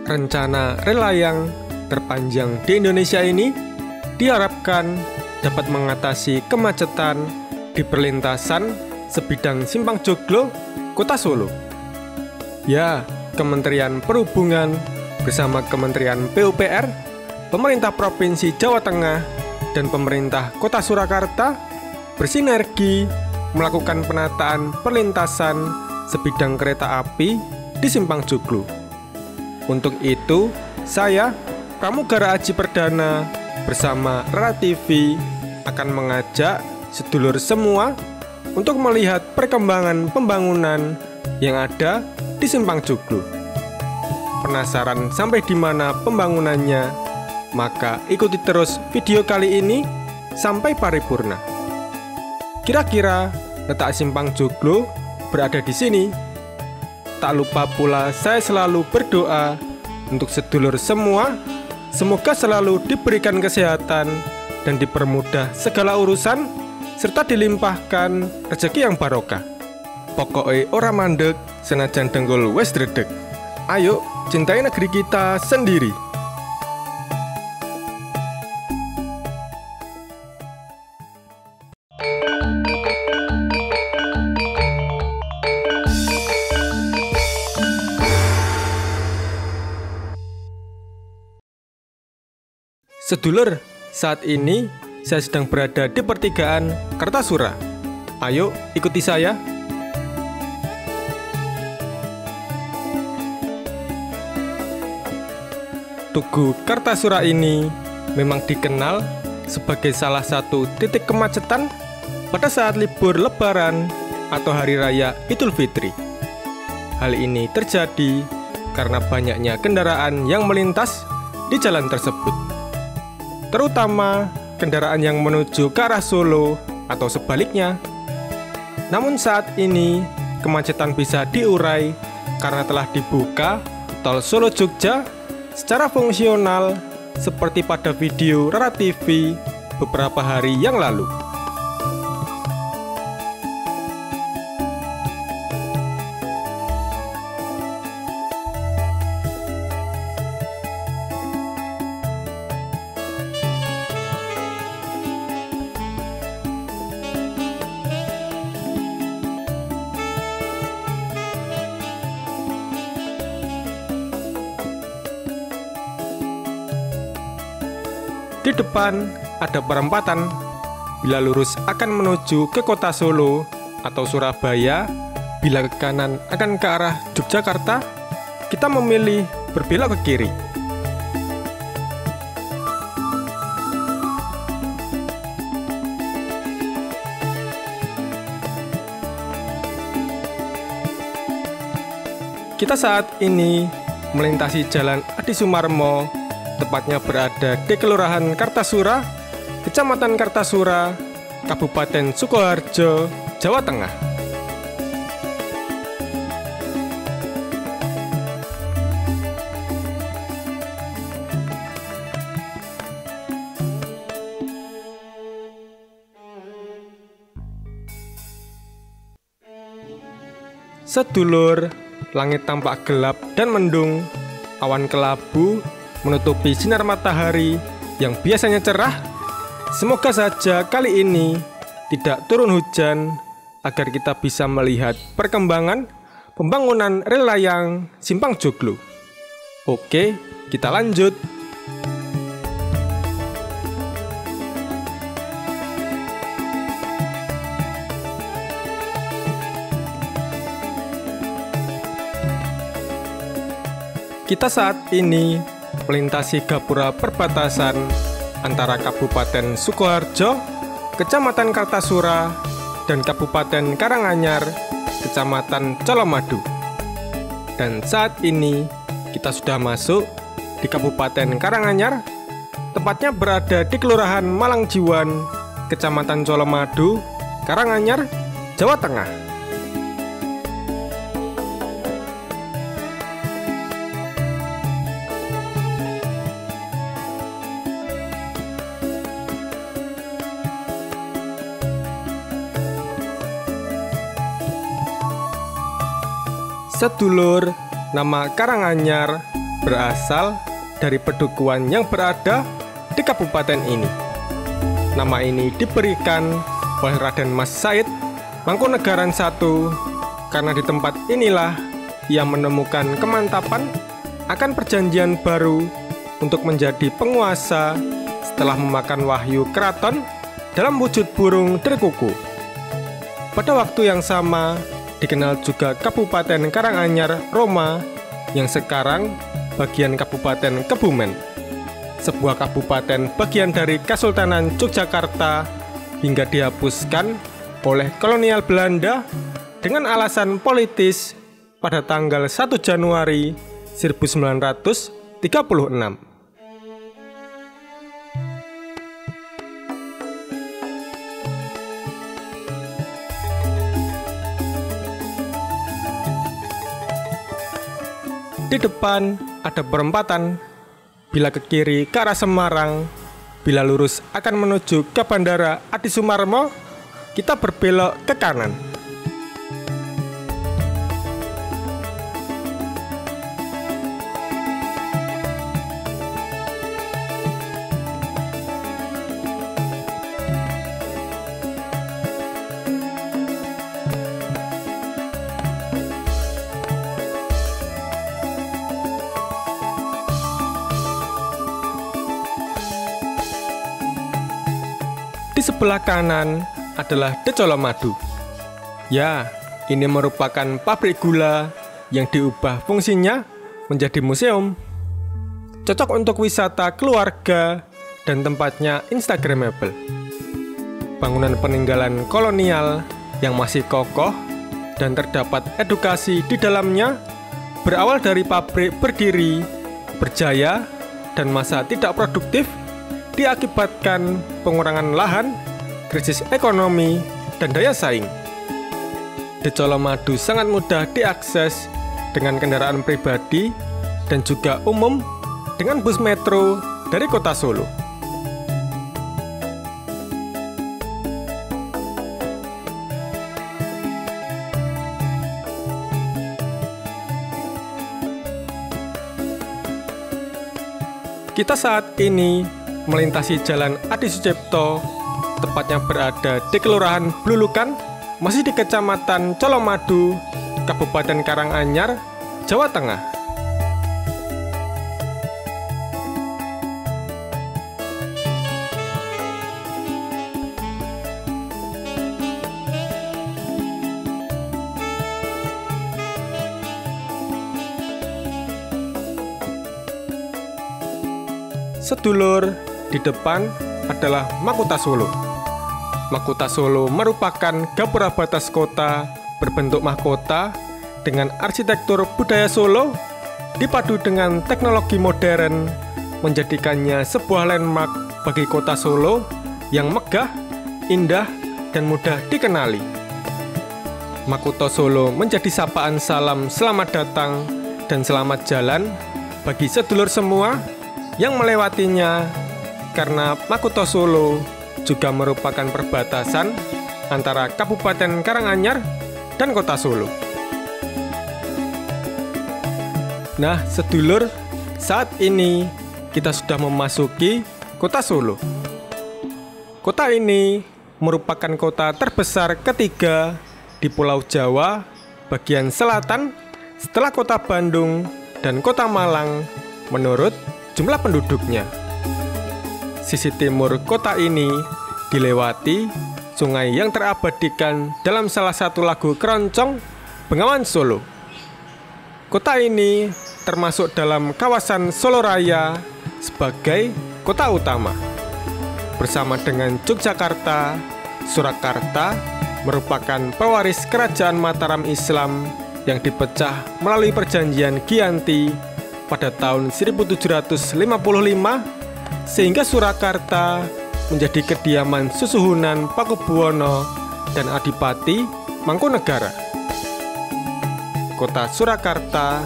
Rencana rel layang terpanjang di Indonesia ini diharapkan dapat mengatasi kemacetan di perlintasan sebidang Simpang Joglo, Kota Solo. Ya, Kementerian Perhubungan bersama Kementerian PUPR, Pemerintah Provinsi Jawa Tengah, dan Pemerintah Kota Surakarta bersinergi melakukan penataan perlintasan sebidang kereta api di Simpang Joglo. Untuk itu, saya, Pramugara Aji Perdana, bersama Rara TV akan mengajak sedulur semua untuk melihat perkembangan pembangunan yang ada di Simpang Joglo. Penasaran sampai di mana pembangunannya? Maka ikuti terus video kali ini sampai paripurna. Kira-kira letak Simpang Joglo berada di sini. Tak lupa pula saya selalu berdoa untuk sedulur semua, semoga selalu diberikan kesehatan dan dipermudah segala urusan, serta dilimpahkan rezeki yang barokah. Pokoknya ora mandek, senajan denggol wes dredeg. Ayo, cintai negeri kita sendiri. Sedulur, saat ini saya sedang berada di pertigaan Kartasura. Ayo, ikuti saya. Tugu Kartasura ini memang dikenal sebagai salah satu titik kemacetan pada saat libur Lebaran atau Hari Raya Idul Fitri. Hal ini terjadi karena banyaknya kendaraan yang melintas di jalan tersebut, terutama kendaraan yang menuju ke arah Solo atau sebaliknya. Namun saat ini kemacetan bisa diurai karena telah dibuka tol Solo Jogja secara fungsional seperti pada video Rara TV beberapa hari yang lalu. Di depan ada perempatan. Bila lurus akan menuju ke kota Solo atau Surabaya, bila ke kanan akan ke arah Yogyakarta, kita memilih berbelok ke kiri. Kita saat ini melintasi Jalan Adi Sumarmo, tepatnya berada di Kelurahan Kartasura, Kecamatan Kartasura, Kabupaten Sukoharjo, Jawa Tengah. Sedulur, langit tampak gelap dan mendung, awan kelabu menutupi sinar matahari yang biasanya cerah. Semoga saja kali ini tidak turun hujan agar kita bisa melihat perkembangan pembangunan rel layang Simpang Joglo. Oke, kita lanjut. Kita saat ini melintasi gapura perbatasan antara Kabupaten Sukoharjo, Kecamatan Kartasura, dan Kabupaten Karanganyar, Kecamatan Colomadu. Dan saat ini kita sudah masuk di Kabupaten Karanganyar, tepatnya berada di Kelurahan Malangjiwan, Kecamatan Colomadu, Karanganyar, Jawa Tengah. Sedulur, nama Karanganyar berasal dari pedukuhan yang berada di kabupaten ini. Nama ini diberikan oleh Raden Mas Said Mangkunegaran I karena di tempat inilah ia menemukan kemantapan akan perjanjian baru untuk menjadi penguasa setelah memakan wahyu keraton dalam wujud burung derkuku. Pada waktu yang sama dikenal juga Kabupaten Karanganyar Roma yang sekarang bagian Kabupaten Kebumen, sebuah kabupaten bagian dari Kesultanan Yogyakarta hingga dihapuskan oleh kolonial Belanda dengan alasan politis pada tanggal 1 Januari 1936. Di depan ada perempatan. Bila ke kiri ke arah Semarang, bila lurus akan menuju ke Bandara Adi Sumarmo, kita berbelok ke kanan. Di sebelah kanan adalah De Colomadu. Ya, ini merupakan pabrik gula yang diubah fungsinya menjadi museum. Cocok untuk wisata keluarga dan tempatnya instagramable. Bangunan peninggalan kolonial yang masih kokoh dan terdapat edukasi di dalamnya berawal dari pabrik berdiri, berjaya, dan masa tidak produktif diakibatkan pengurangan lahan, krisis ekonomi, dan daya saing. De Colomadu sangat mudah diakses dengan kendaraan pribadi dan juga umum dengan bus metro dari kota Solo. Kita saat ini melintasi Jalan Adi Sucipto, tepatnya berada di Kelurahan Blulukan, masih di Kecamatan Colomadu, Kabupaten Karanganyar, Jawa Tengah. Sedulur, di depan adalah Makutha Solo. Makutha Solo merupakan gapura batas kota berbentuk mahkota dengan arsitektur budaya Solo dipadu dengan teknologi modern, menjadikannya sebuah landmark bagi kota Solo yang megah, indah, dan mudah dikenali. Makutha Solo menjadi sapaan salam selamat datang dan selamat jalan bagi sedulur semua yang melewatinya, karena Makutha Solo juga merupakan perbatasan antara Kabupaten Karanganyar dan Kota Solo. Nah, sedulur, saat ini kita sudah memasuki Kota Solo. Kota ini merupakan kota terbesar ketiga di Pulau Jawa bagian selatan setelah Kota Bandung dan Kota Malang menurut jumlah penduduknya. Sisi timur kota ini dilewati sungai yang terabadikan dalam salah satu lagu keroncong Bengawan Solo. Kota ini termasuk dalam kawasan Solo Raya sebagai kota utama. Bersama dengan Yogyakarta, Surakarta merupakan pewaris kerajaan Mataram Islam yang dipecah melalui perjanjian Giyanti pada tahun 1755, sehingga Surakarta menjadi kediaman Susuhunan Pakubuwono dan Adipati Mangkunegara. Kota Surakarta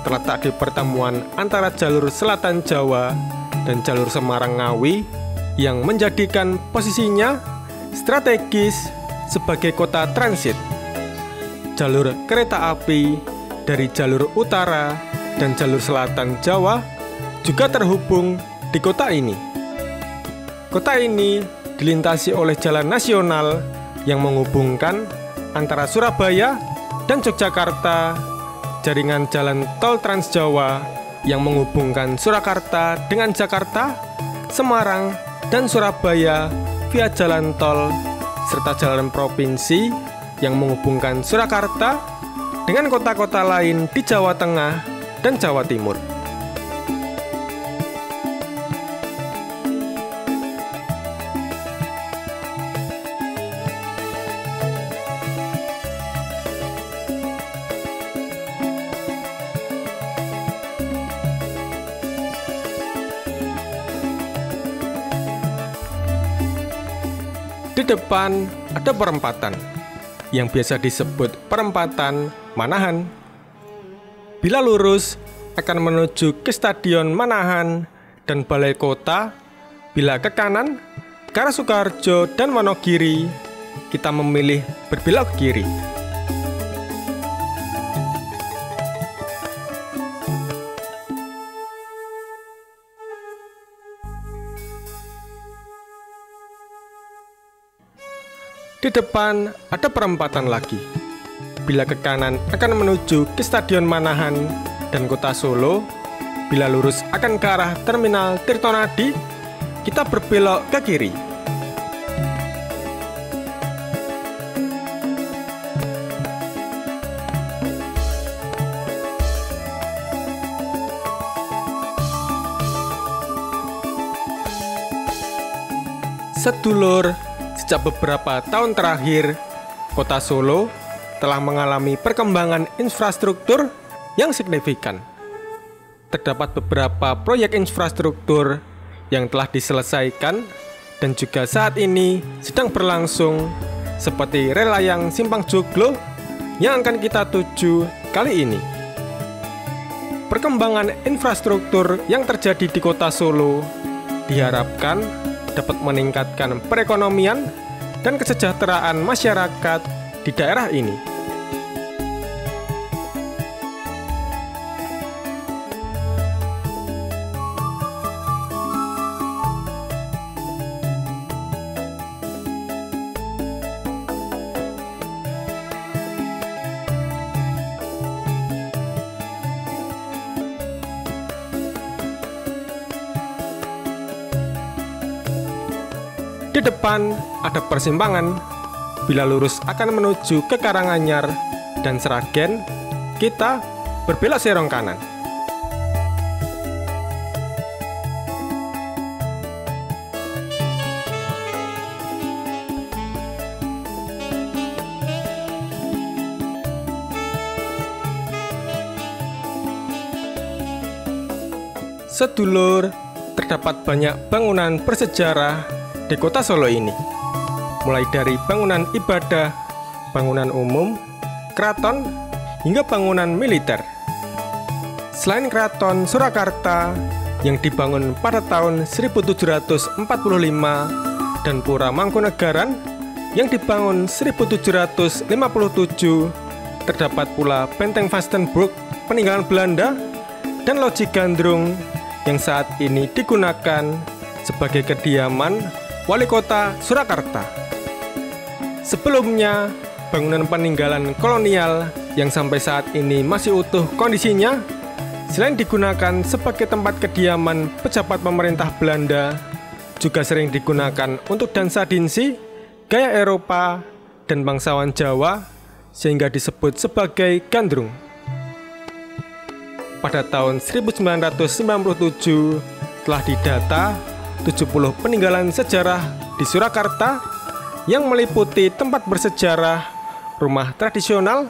terletak di pertemuan antara jalur selatan Jawa dan jalur Semarang Ngawi yang menjadikan posisinya strategis sebagai kota transit. Jalur kereta api dari jalur utara dan jalur selatan Jawa juga terhubung di kota ini. Kota ini dilintasi oleh jalan nasional yang menghubungkan antara Surabaya dan Yogyakarta, jaringan jalan tol Trans Jawa yang menghubungkan Surakarta dengan Jakarta, Semarang, dan Surabaya via jalan tol, serta jalan provinsi yang menghubungkan Surakarta dengan kota-kota lain di Jawa Tengah dan Jawa Timur. Di depan ada perempatan yang biasa disebut perempatan Manahan. Bila lurus akan menuju ke Stadion Manahan dan Balai Kota. Bila ke kanan ke arah Sukoharjo dan Wonogiri, kita memilih berbelok ke kiri. Di depan ada perempatan lagi. Bila ke kanan akan menuju ke Stadion Manahan dan Kota Solo. Bila lurus akan ke arah Terminal Tirtonadi, kita berbelok ke kiri. Sedulur, sejak beberapa tahun terakhir, Kota Solo telah mengalami perkembangan infrastruktur yang signifikan. Terdapat beberapa proyek infrastruktur yang telah diselesaikan dan juga saat ini sedang berlangsung, seperti rel layang Simpang Joglo yang akan kita tuju kali ini. Perkembangan infrastruktur yang terjadi di Kota Solo diharapkan dapat meningkatkan perekonomian dan kesejahteraan masyarakat di daerah ini. Di depan ada persimpangan. Bila lurus akan menuju ke Karanganyar dan Sragen, kita berbelok serong kanan. Sedulur, terdapat banyak bangunan bersejarah di Kota Solo ini, mulai dari bangunan ibadah, bangunan umum, keraton, hingga bangunan militer. Selain keraton Surakarta yang dibangun pada tahun 1745 dan Pura Mangkunegaran yang dibangun 1757, terdapat pula Benteng Vastenburg peninggalan Belanda dan Loji Gandrung yang saat ini digunakan sebagai kediaman Wali Kota Surakarta. Sebelumnya, bangunan peninggalan kolonial yang sampai saat ini masih utuh kondisinya, selain digunakan sebagai tempat kediaman pejabat pemerintah Belanda, juga sering digunakan untuk dansa dinsi, gaya Eropa, dan bangsawan Jawa, sehingga disebut sebagai gandrung. Pada tahun 1997 telah didata 70 peninggalan sejarah di Surakarta yang meliputi tempat bersejarah, rumah tradisional,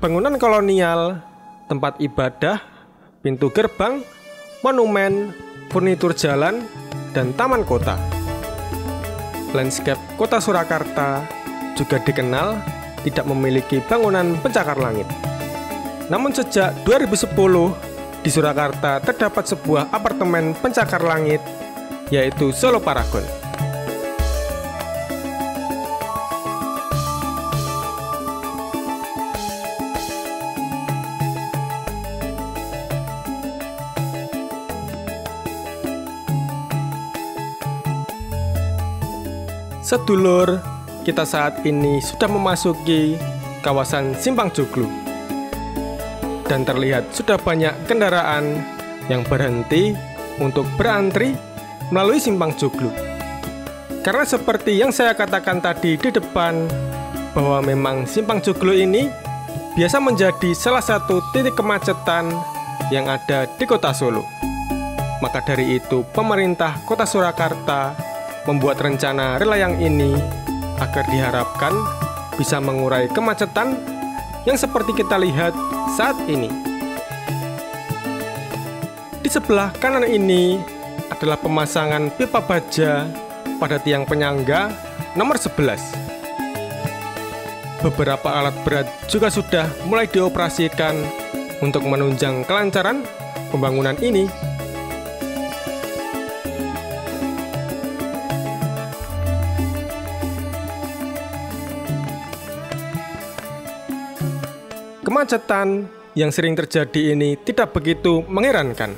bangunan kolonial, tempat ibadah, pintu gerbang, monumen, furnitur jalan, dan taman kota. Landscape Kota Surakarta juga dikenal tidak memiliki bangunan pencakar langit. Namun sejak 2010 di Surakarta terdapat sebuah apartemen pencakar langit, yaitu Solo Paragon. Sedulur, kita saat ini sudah memasuki kawasan Simpang Joglo. Dan terlihat sudah banyak kendaraan yang berhenti untuk berantri melalui Simpang Joglo. Karena seperti yang saya katakan tadi di depan, bahwa memang Simpang Joglo ini biasa menjadi salah satu titik kemacetan yang ada di kota Solo. Maka dari itu pemerintah kota Surakarta membuat rencana relayang ini agar diharapkan bisa mengurai kemacetan yang seperti kita lihat saat ini. Di sebelah kanan ini adalah pemasangan pipa baja pada tiang penyangga nomor 11. Beberapa alat berat juga sudah mulai dioperasikan untuk menunjang kelancaran pembangunan ini. Kemacetan yang sering terjadi ini tidak begitu mengherankan,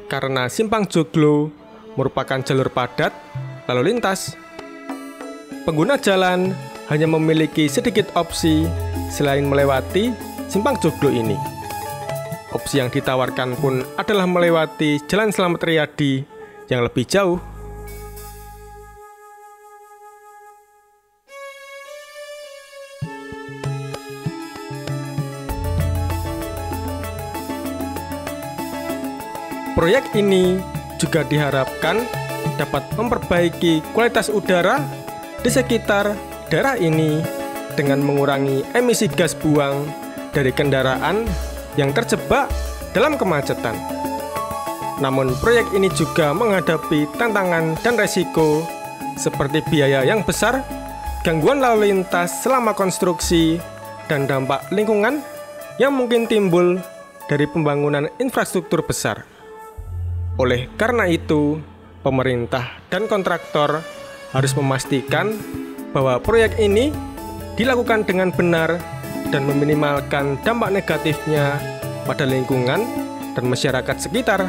karena Simpang Joglo merupakan jalur padat lalu lintas. Pengguna jalan hanya memiliki sedikit opsi selain melewati Simpang Joglo ini. Opsi yang ditawarkan pun adalah melewati Jalan Slamet Riyadi yang lebih jauh. Proyek ini juga diharapkan dapat memperbaiki kualitas udara di sekitar daerah ini dengan mengurangi emisi gas buang dari kendaraan yang terjebak dalam kemacetan. Namun proyek ini juga menghadapi tantangan dan resiko seperti biaya yang besar, gangguan lalu lintas selama konstruksi, dan dampak lingkungan yang mungkin timbul dari pembangunan infrastruktur besar. Oleh karena itu, pemerintah dan kontraktor harus memastikan bahwa proyek ini dilakukan dengan benar dan meminimalkan dampak negatifnya pada lingkungan dan masyarakat sekitar.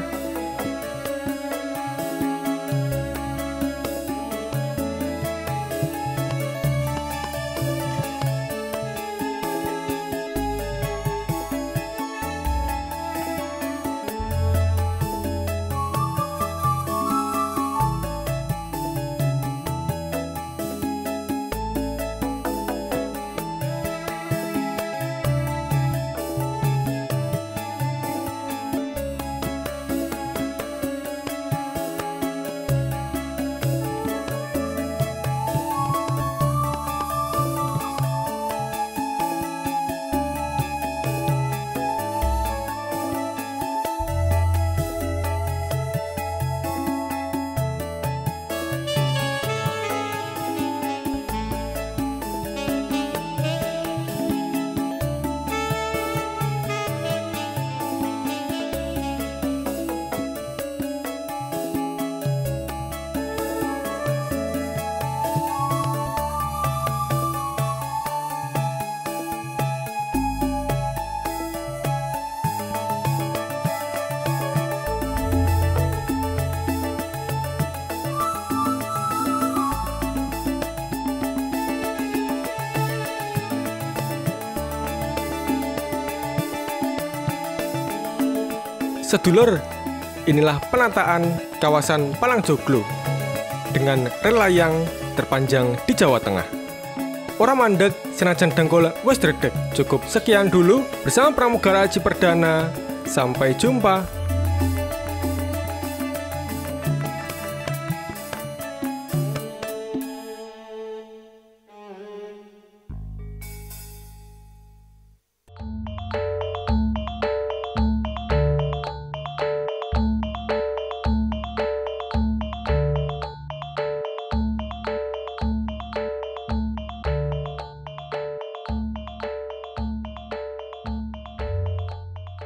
Sedulur, inilah penataan kawasan Palang Joglo dengan relayang terpanjang di Jawa Tengah. Ora mandeg senajan dengkul wis dredeg. Cukup sekian dulu bersama Pramugara Aji Perdana. Sampai jumpa.